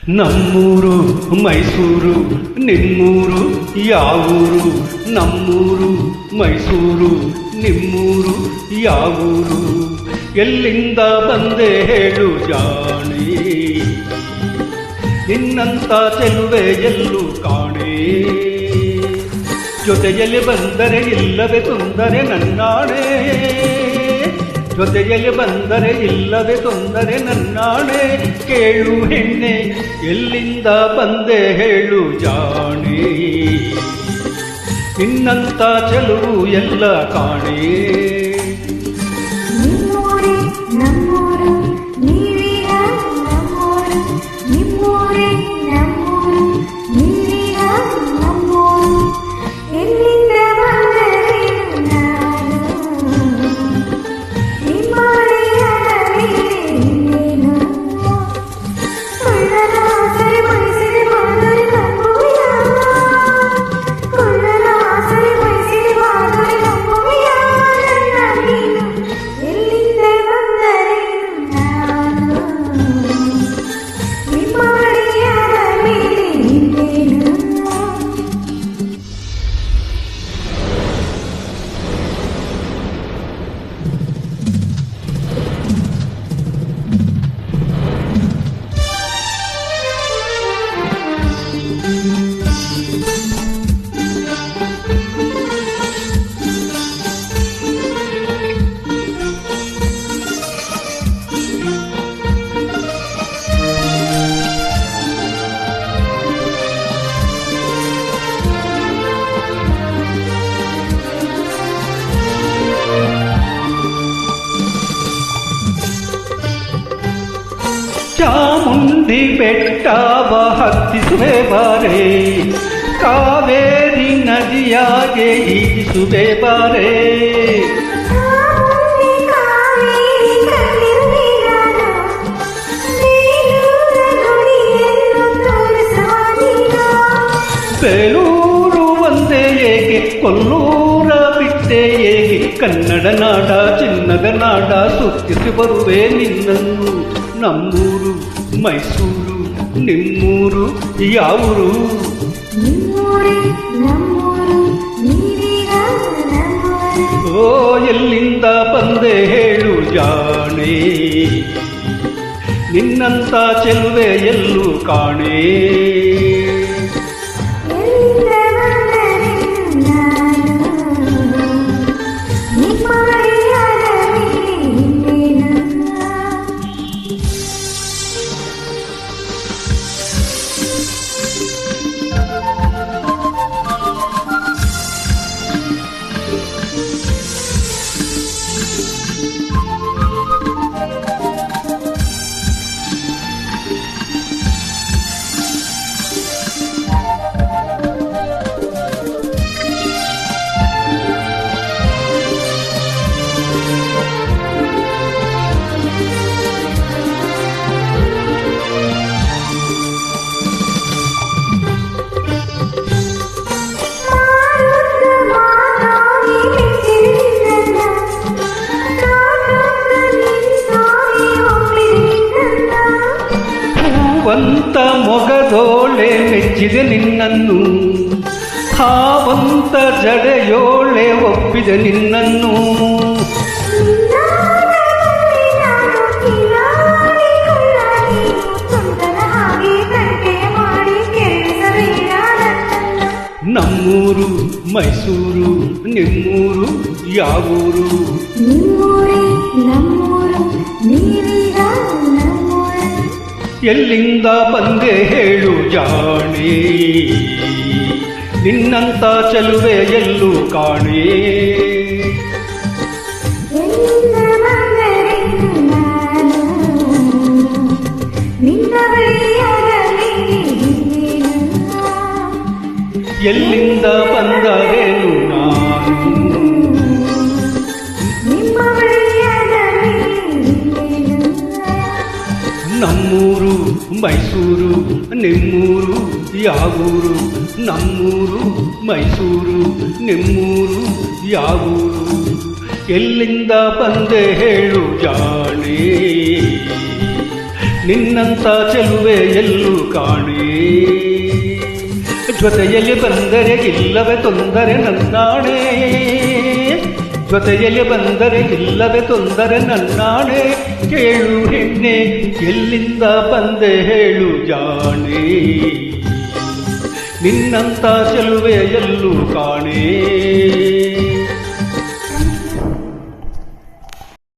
ನಮ್ಮೂರು ಮೈಸೂರು ನಿಮ್ಮೂರು ಯಾವೂರು? ನಮ್ಮೂರು ಮೈಸೂರು ನಿಮ್ಮೂರು ಯಾವೂರು? ಎಲ್ಲಿಂದ ಬಂದೆ ಹೇಳು ಜಾಣೆ, ನಿನ್ನಂತ ಚೆಲುವೆ ಎಲ್ಲೂ ಕಾಣೆ. ಜೊತೆಯಲ್ಲಿ ಬಂದರೆ ಇಲ್ಲವೇ ತೊಂದರೆ ನನ್ನಾಣೆ, ಜೊತೆಯಲ್ಲಿ ಬಂದರೆ ಇಲ್ಲವೇ ತೊಂದರೆ ನನ್ನಾಣೆ. ಕೇಳು ಹೆಣ್ಣೆ ಎಲ್ಲಿಂದ ಬಂದೆ ಹೇಳು ಜಾಣೆ, ನಿನ್ನಂತ ಚೆಲುವು ಎಲ್ಲ ಕಾಣೆ. ಚಾಮುಂಡಿ ಬೆಟ್ಟವ ಹತ್ತಿಸುವೆ ಬಾರೆ, ಕಾವೇರಿ ನದಿಯಾಗೆ ಈಜಿಸುವೆ ಬಾರೆ. ಬೇಲೂರು ಒಂದೇ ಏಕೆ ಕೊಲ್ಲೂರ ಬಿಟ್ಟೆ ಏಕೆ, ಕನ್ನಡ ನಾಡ ಚಿನ್ನದ ನಾಡ ಸುತ್ತಿಸಿ ಬರುವೆ ನಿನ್ನನ್ನು. ನಮ್ಮೂರು ಮೈಸೂರು ನಿಮ್ಮೂರು ಯಾವೂರು? ಓ ಎಲ್ಲಿಂದ ಬಂದೆ ಹೇಳು ಜಾಣೆ, ನಿನ್ನಂತ ಚೆಲುವೆ ಎಲ್ಲೂ ಕಾಣೆ. ಹಾವಂತ ಮೊಗದೋಳೆ ಮೆಚ್ಚಿದೆ ನಿನ್ನನ್ನು, ಹಾವಂತ ಜಡೆಯೋಳೆ ಒಪ್ಪಿದೆ ನಿನ್ನನ್ನು. ನಮ್ಮೂರು ಮೈಸೂರು ನಿಮ್ಮೂರು ಯಾವೂರು? ಎಲ್ಲಿಂದ ಬಂದೆ ಹೇಳು ಜಾಣೆ, ನಿನ್ನಂತ ಚೆಲುವೆ ಎಲ್ಲೂ ಕಾಣೆ. ಎಲ್ಲಿಂದ ಬಂದರೇನು ನಾನು, ನಮ್ಮೂರು ಮೈಸೂರು ನಿಮ್ಮೂರು ಯಾವೂರು? ನಮ್ಮೂರು ಮೈಸೂರು ನಿಮ್ಮೂರು ಯಾವೂರು? ಎಲ್ಲಿಂದ ಬಂದೆ ಹೇಳು ಜಾಣೆ, ನಿನ್ನಂತ ಚೆಲುವೆ ಎಲ್ಲೂ ಕಾಣೆ ಜೊತೆಯಲ್ಲಿ ಬಂದರೆ ಇಲ್ಲವೇ ತೊಂದರೆ ನನ್ನಾಣೆ ಜೊತೆಯಲ್ಲಿ ಬಂದರೆ ಇಲ್ಲವೇ ತೊಂದರೆ ನನ್ನಾಣೆ ಕೇಳು ಹೆಣ್ಣೆ ಎಲ್ಲಿಂದ ಬಂದೆ ಹೇಳು ಜಾಣೆ ನಿನ್ನಂತ ಚೆಲುವೆ ಎಲ್ಲೂ ಕಾಣೆ